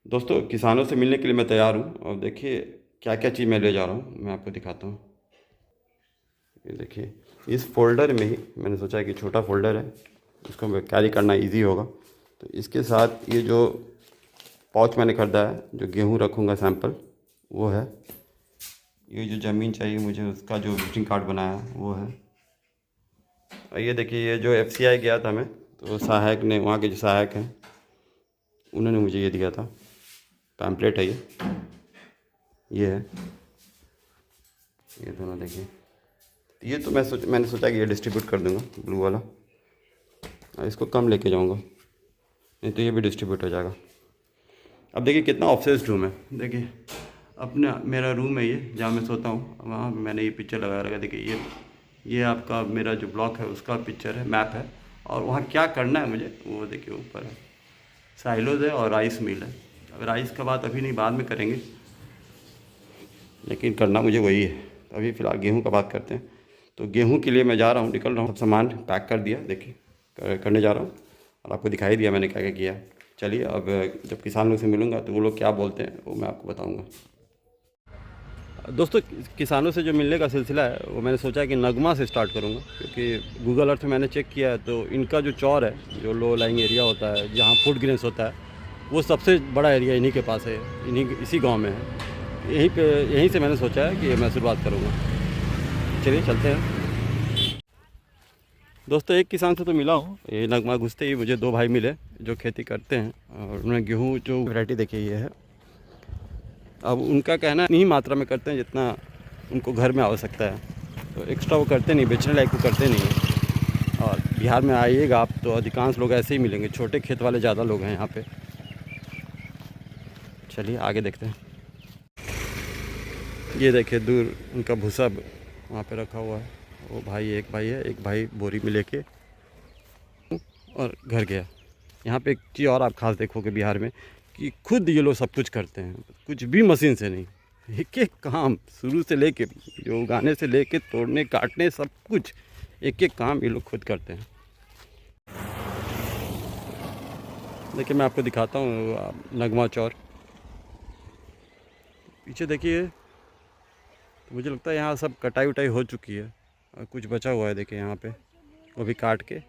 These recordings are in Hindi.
दोस्तों, किसानों से मिलने के लिए मैं तैयार हूँ और देखिए क्या क्या चीज़ मैं ले जा रहा हूँ, मैं आपको दिखाता हूँ। ये देखिए, इस फोल्डर में ही मैंने सोचा है कि छोटा फोल्डर है, इसको कैरी करना इजी होगा। तो इसके साथ ये जो पाउच मैंने ख़रीदा है, जो गेहूँ रखूँगा सैंपल, वो है। ये जो ज़मीन चाहिए मुझे, उसका जो विजिटिंग कार्ड बनाया है वो है। और ये देखिए, ये जो FCI गया था मैं, तो सहायक ने, वहाँ के जो सहायक हैं, उन्होंने मुझे ये दिया था। पैम्पलेट है ये है, ये दोनों देखिए। ये तो मैंने सोचा कि ये डिस्ट्रीब्यूट कर दूंगा, ब्लू वाला। और इसको कम लेके जाऊंगा, नहीं तो ये भी डिस्ट्रीब्यूट हो जाएगा। अब देखिए कितना ऑब्सेस्ड हूँ मैं। देखिए अपना मेरा रूम है ये, जहाँ मैं सोता हूँ, वहाँ मैंने ये पिक्चर लगा रखा। देखिए ये आपका मेरा जो ब्लॉक है उसका पिक्चर है, मैप है। और वहाँ क्या करना है मुझे, वो देखिए ऊपर है, साइलोज है और राइस मिल है। अब राइस का बात अभी नहीं, बाद में करेंगे, लेकिन करना मुझे वही है। तो अभी फ़िलहाल गेहूँ का बात करते हैं। तो गेहूँ के लिए मैं जा रहा हूँ, निकल रहा हूँ। सब सामान पैक कर दिया, देखिए करने जा रहा हूँ, और आपको दिखाई दिया मैंने क्या क्या किया। चलिए, अब जब किसान लोग से मिलूँगा तो वो लोग क्या बोलते हैं वो मैं आपको बताऊँगा। दोस्तों, किसानों से जो मिलने का सिलसिला है वो मैंने सोचा कि नगमा से स्टार्ट करूँगा, क्योंकि गूगल अर्थ में मैंने चेक किया है तो इनका जो चौर है, जो लो लाइंग एरिया होता है जहाँ फूड ग्रेन्स होता है, वो सबसे बड़ा एरिया इन्हीं के पास है, इसी गांव में है। यहीं से मैंने सोचा है कि मैं शुरुआत करूँगा। चलिए चलते हैं। दोस्तों, एक किसान से तो मिला हूँ, ये नगमा घुसते ही मुझे 2 भाई मिले जो खेती करते हैं, और उन्होंने गेहूँ जो वैरायटी देखी ये है। अब उनका कहना नहीं मात्रा में करते हैं जितना उनको घर में आवश्यकता है, तो एक्स्ट्रा वो करते नहीं, बेचने लायक वो करते नहीं है। और बिहार में आइएगा आप तो अधिकांश लोग ऐसे ही मिलेंगे, छोटे खेत वाले ज़्यादा लोग हैं यहाँ पे। चलिए आगे देखते हैं। ये देखिए दूर उनका भूसा वहाँ पे रखा हुआ है। वो भाई, एक भाई है, एक भाई बोरी में लेके और घर गया। यहाँ पे एक चीज़ और आप खास देखोगे बिहार में, कि खुद ये लोग सब कुछ करते हैं, कुछ भी मशीन से नहीं। एक एक काम शुरू से लेके, जो उगाने से लेके तोड़ने काटने, सब कुछ एक एक काम ये लोग खुद करते हैं। देखिए मैं आपको दिखाता हूँ नगमा चौर। पीछे देखिए, तो मुझे लगता है यहाँ सब कटाई उटाई हो चुकी है, और कुछ बचा हुआ है देखिए यहाँ पे, वो भी काट के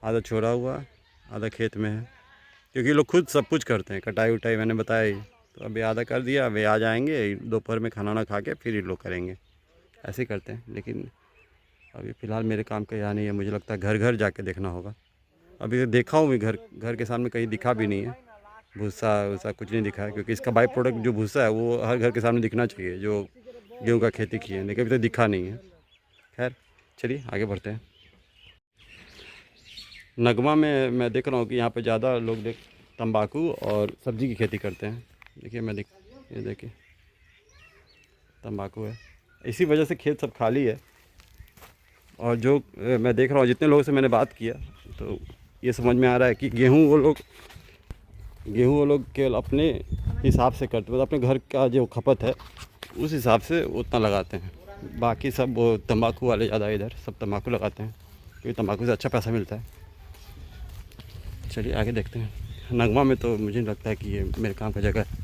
आधा छोड़ा हुआ, आधा खेत में है। क्योंकि लोग खुद सब कुछ करते हैं, कटाई उटाई मैंने बताया ही। तो अभी आधा कर दिया, वे आ जाएंगे दोपहर में, खाना ना खा के फिर ये लोग करेंगे, ऐसे ही करते हैं। लेकिन अभी फ़िलहाल मेरे काम का यहाँ नहीं है, मुझे लगता है घर घर जाके देखना होगा। अभी देखा हूँ मैं, घर के सामने कहीं दिखा भी नहीं है, भूसा वूसा कुछ नहीं दिखा है। क्योंकि इसका बाई प्रोडक्ट जो भूसा है वो हर घर के सामने दिखना चाहिए, जो गेहूँ का खेती की है, लेकिन अभी तक दिखा नहीं है। खैर चलिए आगे बढ़ते हैं। नगमा में मैं देख रहा हूँ कि यहाँ पे ज़्यादा लोग तंबाकू और सब्ज़ी की खेती करते हैं। देखिए ये देखिए तंबाकू है, इसी वजह से खेत सब खाली है। और जो मैं देख रहा हूँ, जितने लोगों से मैंने बात किया, तो ये समझ में आ रहा है कि गेहूँ वो लोग केवल अपने हिसाब से करते हैं, मतलब अपने घर का जो खपत है उस हिसाब से उतना लगाते हैं। बाकी सब वो तंबाकू वाले ज़्यादा, इधर सब तंबाकू लगाते हैं, क्योंकि तंबाकू से अच्छा पैसा मिलता है। चलिए आगे देखते हैं। नगमा में तो मुझे नहीं लगता है कि ये मेरे काम का जगह है।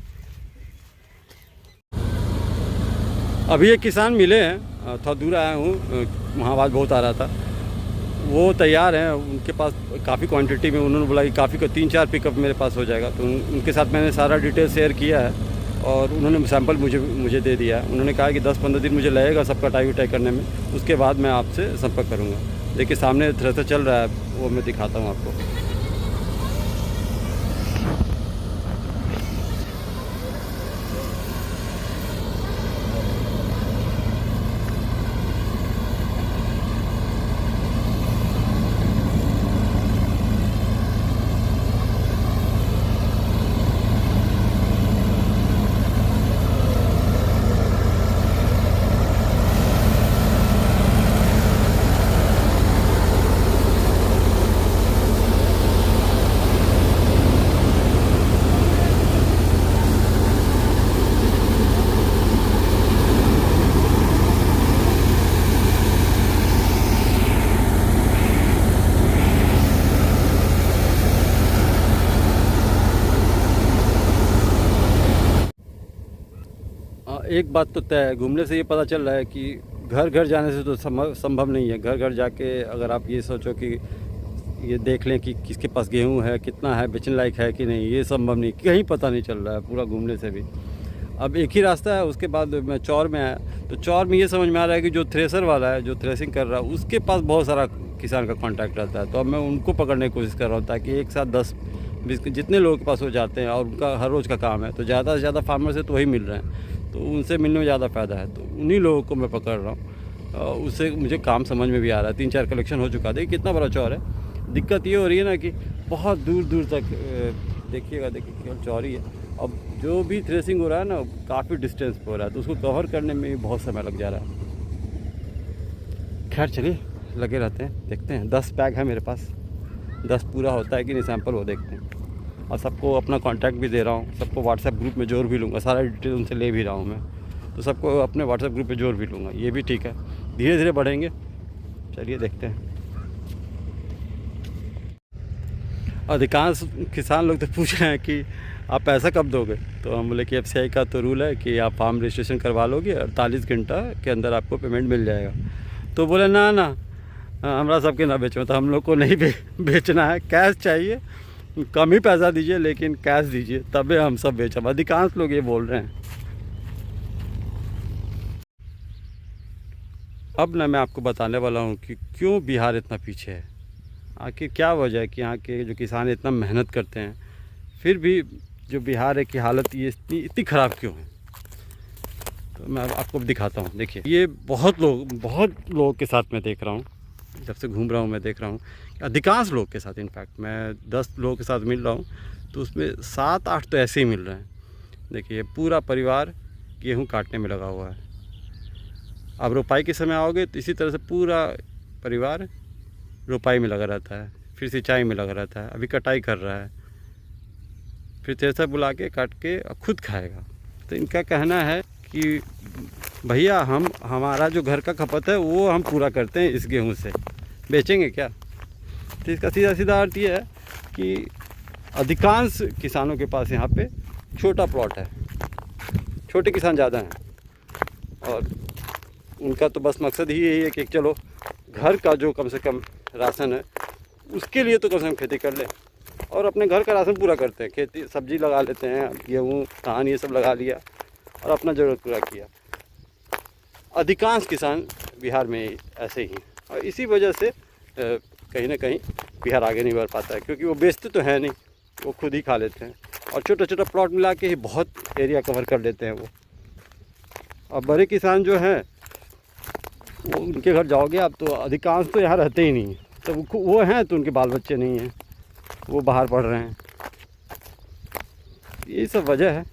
अभी एक किसान मिले हैं, थोड़ा दूर आया हूँ, वहाँ आवाज़ बहुत आ रहा था। वो तैयार हैं, उनके पास काफ़ी क्वांटिटी में, उन्होंने बोला कि काफ़ी 3-4 पिकअप मेरे पास हो जाएगा। तो उनके साथ मैंने सारा डिटेल शेयर किया है, और उन्होंने सैंपल मुझे दे दिया है। उन्होंने कहा कि 10-15 दिन मुझे लगेगा सब कटाई उटाई करने में, उसके बाद मैं आपसे संपर्क करूँगा। देखिए सामने थ्रेसर चल रहा है, वो मैं दिखाता हूँ आपको। एक बात तो तय है, घूमने से ये पता चल रहा है कि घर घर जाने से तो संभव नहीं है। घर घर जाके अगर आप ये सोचो कि ये देख लें कि किसके पास गेहूं है, कितना है, बेचने लायक है कि नहीं, ये संभव नहीं, कहीं पता नहीं चल रहा है पूरा घूमने से भी। अब एक ही रास्ता है। उसके बाद मैं चौर में आया तो चौर में ये समझ में आ रहा है कि जो थ्रेसर वाला है, जो थ्रेसिंग कर रहा है, उसके पास बहुत सारा किसान का कांटेक्ट रहता है। तो अब मैं उनको पकड़ने की कोशिश कर रहा हूँ ताकि एक साथ 10-20 जितने लोगों के पास वो जाते हैं और उनका हर रोज़ का काम है, तो ज़्यादा से ज़्यादा फार्मर से तो वही मिल रहे हैं, तो उनसे मिलने में ज़्यादा फ़ायदा है। तो उन्हीं लोगों को मैं पकड़ रहा हूँ। उससे मुझे काम समझ में भी आ रहा है। 3-4 कलेक्शन हो चुका है। देखिए कितना बड़ा चौर है। दिक्कत ये हो रही है ना कि बहुत दूर दूर तक देखिए केवल चौर ही है। अब जो भी थ्रेसिंग हो रहा है ना, काफ़ी डिस्टेंस पे हो रहा है, तो उसको कवर करने में भी बहुत समय लग जा रहा है। खैर चलिए, लगे रहते हैं, देखते हैं। 10 बैग है मेरे पास, 10 पूरा होता है कि नहीं सैंपल, वो देखते हैं। और सबको अपना कांटेक्ट भी दे रहा हूँ, सबको व्हाट्सएप ग्रुप में जोड़ भी लूँगा, सारा डिटेल उनसे ले भी रहा हूँ मैं, तो सबको अपने व्हाट्सएप ग्रुप में जोड़ भी लूँगा। ये भी ठीक है, धीरे धीरे बढ़ेंगे। चलिए देखते हैं। अधिकांश किसान लोग तो पूछ रहे हैं कि आप पैसा कब दोगे, तो हम बोले कि FCI का तो रूल है कि आप फार्म रजिस्ट्रेशन करवा लोगे, 48 घंटा के अंदर आपको पेमेंट मिल जाएगा। तो बोले ना हमारा सबके ना बेचो, तो हम लोग को नहीं बेचना है, कैश चाहिए, कम ही पैसा दीजिए लेकिन कैश दीजिए, तबे हम सब बेचब। अधिकांश लोग ये बोल रहे हैं। अब ना मैं आपको बताने वाला हूँ कि क्यों बिहार इतना पीछे है, आखिर क्या वजह है कि यहाँ के जो किसान इतना मेहनत करते हैं फिर भी जो बिहार है की हालत ये इतनी ख़राब क्यों है। तो मैं आपको दिखाता हूँ। देखिए, ये बहुत लोगों के साथ मैं देख रहा हूँ, जब से घूम रहा हूँ मैं देख रहा हूँ, अधिकांश लोग के साथ, इनफैक्ट मैं 10 लोगों के साथ मिल रहा हूँ तो उसमें 7-8 तो ऐसे ही मिल रहे हैं। देखिए, पूरा परिवार गेहूँ काटने में लगा हुआ है। अब रोपाई के समय आओगे तो इसी तरह से पूरा परिवार रोपाई में लगा रहता है, फिर सिंचाई में लगा रहता है, अभी कटाई कर रहा है, फिर थ्रेसर बुला के काट के खुद खाएगा। तो इनका कहना है कि भैया हमारा जो घर का खपत है वो हम पूरा करते हैं इस गेहूं से, बेचेंगे क्या। तो इसका सीधा अर्थ ये है कि अधिकांश किसानों के पास यहाँ पे छोटा प्लॉट है, छोटे किसान ज़्यादा हैं, और उनका तो बस मकसद ही यही है कि चलो घर का जो कम से कम राशन है उसके लिए तो कम से कम खेती कर ले, और अपने घर का राशन पूरा करते हैं। खेती सब्जी लगा लेते हैं, गेहूँ धान ये सब लगा लिया और अपना ज़रूरत पूरा किया। अधिकांश किसान बिहार में ऐसे ही, और इसी वजह से कहीं ना कहीं बिहार आगे नहीं बढ़ पाता है, क्योंकि वो बेचते तो हैं नहीं, वो खुद ही खा लेते हैं, और छोटा छोटा प्लॉट मिला के ही बहुत एरिया कवर कर लेते हैं वो। और बड़े किसान जो हैं वो उनके घर जाओगे आप तो अधिकांश तो यहाँ रहते ही नहीं, तो वो हैं तो उनके बाल बच्चे नहीं हैं, वो बाहर पढ़ रहे हैं। यही सब वजह है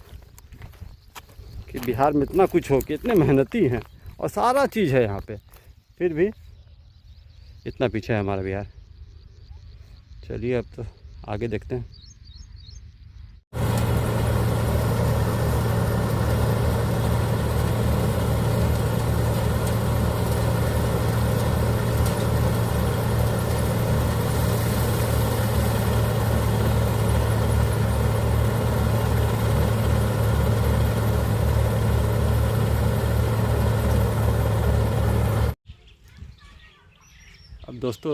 कि बिहार में इतना कुछ हो के इतने मेहनती हैं और सारा चीज़ है यहाँ पे, फिर भी इतना पीछे है हमारा बिहार। चलिए अब तो आगे देखते हैं। अब दोस्तों,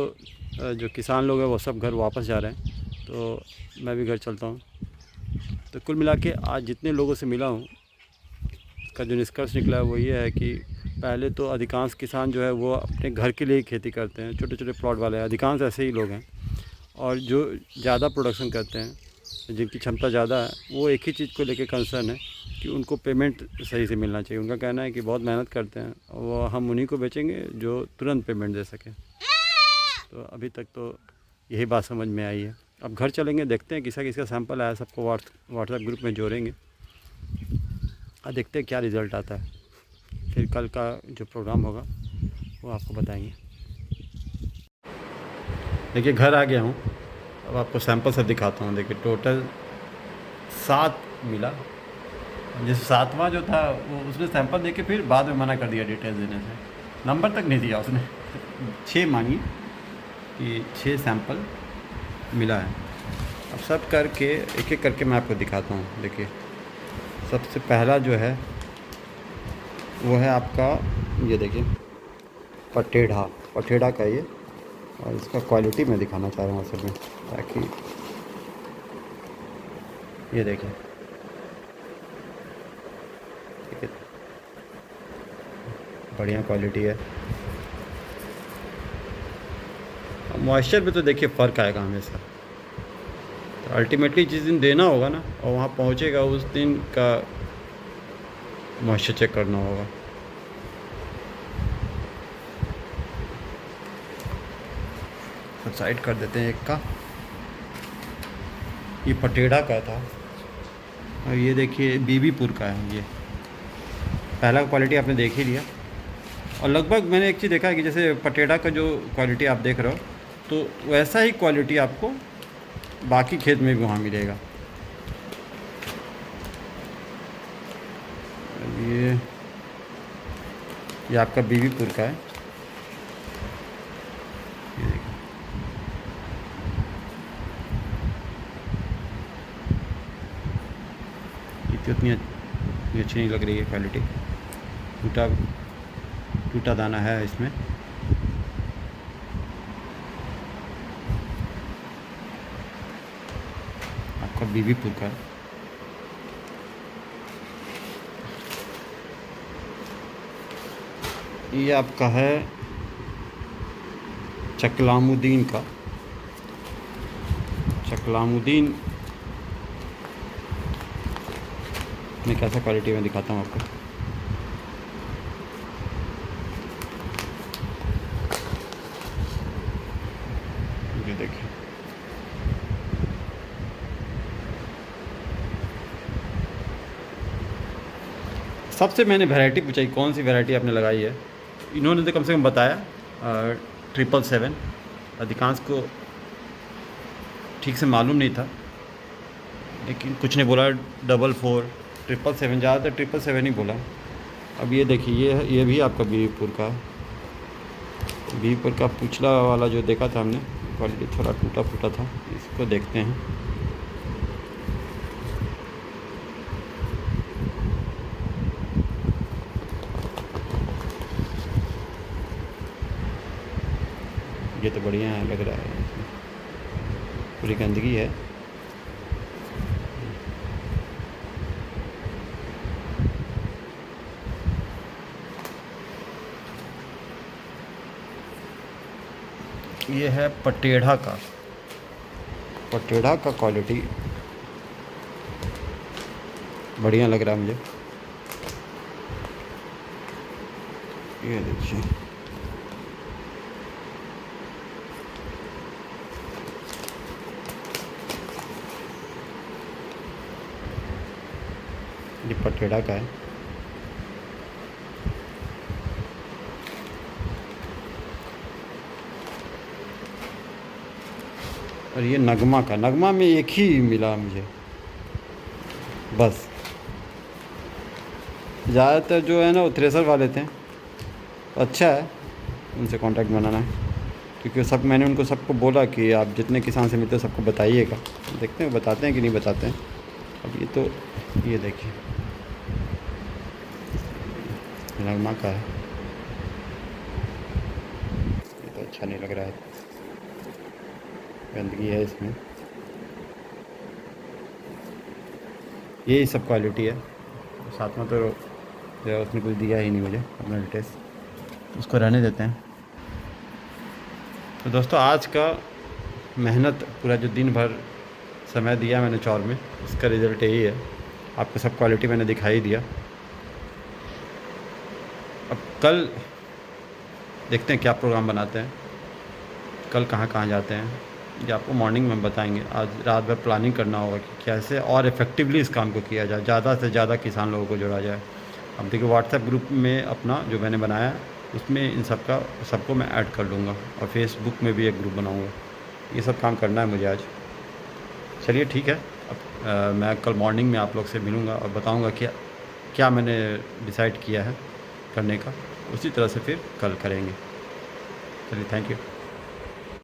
जो किसान लोग हैं वो सब घर वापस जा रहे हैं, तो मैं भी घर चलता हूँ। तो कुल मिला के आज जितने लोगों से मिला हूँ उसका जो निष्कर्ष निकला है वो ये है कि पहले तो अधिकांश किसान जो है वो अपने घर के लिए ही खेती करते हैं, छोटे छोटे प्लॉट वाले हैं, अधिकांश ऐसे ही लोग हैं। और जो ज़्यादा प्रोडक्शन करते हैं, जिनकी क्षमता ज़्यादा है, वो एक ही चीज़ को लेके कंसर्न है कि उनको पेमेंट सही से मिलना चाहिए। उनका कहना है कि बहुत मेहनत करते हैं, वो हम उन्हीं को बेचेंगे जो तुरंत पेमेंट दे सकें। तो अभी तक तो यही बात समझ में आई है। अब घर चलेंगे, देखते हैं किसका सैंपल आया, सबको व्हाट्सएप ग्रुप में जोड़ेंगे और देखते हैं क्या रिज़ल्ट आता है। फिर कल का जो प्रोग्राम होगा वो आपको बताएंगे। देखिए, घर आ गया हूँ, अब आपको सैंपल सब दिखाता हूँ। देखिए, टोटल 7 मिला। जैसे 7वां जो था वो उसने सैंपल देके फिर बाद में मना कर दिया डिटेल्स देने से, नंबर तक नहीं दिया उसने। 6 मांगी कि 6 सैंपल मिला है। अब सब करके एक एक करके मैं आपको दिखाता हूँ। देखिए, सबसे पहला जो है वो है आपका, ये देखिए पटेढ़ा, पटेढ़ा का ये। और इसका क्वालिटी मैं दिखाना चाह रहा हूँ असल में, ताकि ये देखिए, ठीक है, बढ़िया क्वालिटी है। मॉइस्चर पे तो देखिए फ़र्क आएगा हमेशा। तो अल्टीमेटली जिस दिन देना होगा ना और वहाँ पहुँचेगा, उस दिन का मॉइस्चर चेक करना होगा। तो साइड कर देते हैं एक का। ये पटेढ़ा का था और ये देखिए बीबीपुर का है। ये पहला क्वालिटी आपने देख ही लिया। और लगभग मैंने एक चीज़ देखा है कि जैसे पटेढ़ा का जो क्वालिटी आप देख रहे हो, तो वैसा ही क्वालिटी आपको बाकी खेत में भी वहाँ मिलेगा। ये आपका बीबीपुर का है। ये देखिए, इतनी अच्छी नहीं लग रही है क्वालिटी। टूटा टूटा दाना है इसमें। आपका बीबीपुर का है। ये आपका है चकलामुद्दीन का। चकलामुद्दीन में कैसा क्वालिटी मैं दिखाता हूँ आपको। ये देखिए, सबसे मैंने वैरायटी पूछी कौन सी वैरायटी आपने लगाई है, इन्होंने तो कम से कम बताया 777। अधिकांश को ठीक से मालूम नहीं था, लेकिन कुछ ने बोला 44, 777, ज़्यादातर 777 ही बोला। अब ये देखिए, ये भी आपका बीबीपुर का है। बीबीपुर का पिछला वाला जो देखा था हमने, क्वालिटी थोड़ा टूटा फूटा था। इसको देखते हैं। ये तो बढ़िया है, लग रहा है, पूरी गंदगी है। ये है पटेढ़ा का। पटेढ़ा का क्वालिटी बढ़िया लग रहा है मुझे। ये देखिए, ये पटेढ़ा का है। और ये नगमा का। नगमा में एक ही मिला मुझे बस। ज़्यादातर जो है ना वो थ्रेसर वाले थे। अच्छा है उनसे कांटेक्ट बनाना है, क्योंकि सब मैंने उनको सबको बोला कि आप जितने किसान से मिलते हैं सबको बताइएगा। देखते हैं बताते हैं कि नहीं बताते हैं। अब ये तो, ये देखिए नगमा का है। ये तो अच्छा नहीं लग रहा है, गंदगी है इसमें। यही सब क्वालिटी है। साथ में तो जो उसने कुछ दिया ही नहीं मुझे अपना डिटेल्स, उसको रहने देते हैं। तो दोस्तों, आज का मेहनत पूरा जो दिन भर समय दिया मैंने चौर में, उसका रिज़ल्ट यही है। आपको सब क्वालिटी मैंने दिखाई दिया। अब कल देखते हैं क्या प्रोग्राम बनाते हैं, कल कहाँ कहाँ जाते हैं, ये आपको मॉर्निंग में बताएंगे। आज रात भर प्लानिंग करना होगा कि कैसे और इफ़ेक्टिवली इस काम को किया जाए, ज़्यादा से ज़्यादा किसान लोगों को जोड़ा जाए। अब देखिए, व्हाट्सएप ग्रुप में अपना जो मैंने बनाया उसमें इन सबको मैं ऐड कर लूँगा, और फेसबुक में भी एक ग्रुप बनाऊँगा। ये सब काम करना है मुझे आज। चलिए ठीक है, अब मैं कल मॉर्निंग में आप लोग से मिलूँगा और बताऊँगा क्या मैंने डिसाइड किया है करने का। उसी तरह से फिर कल करेंगे। चलिए, थैंक यू।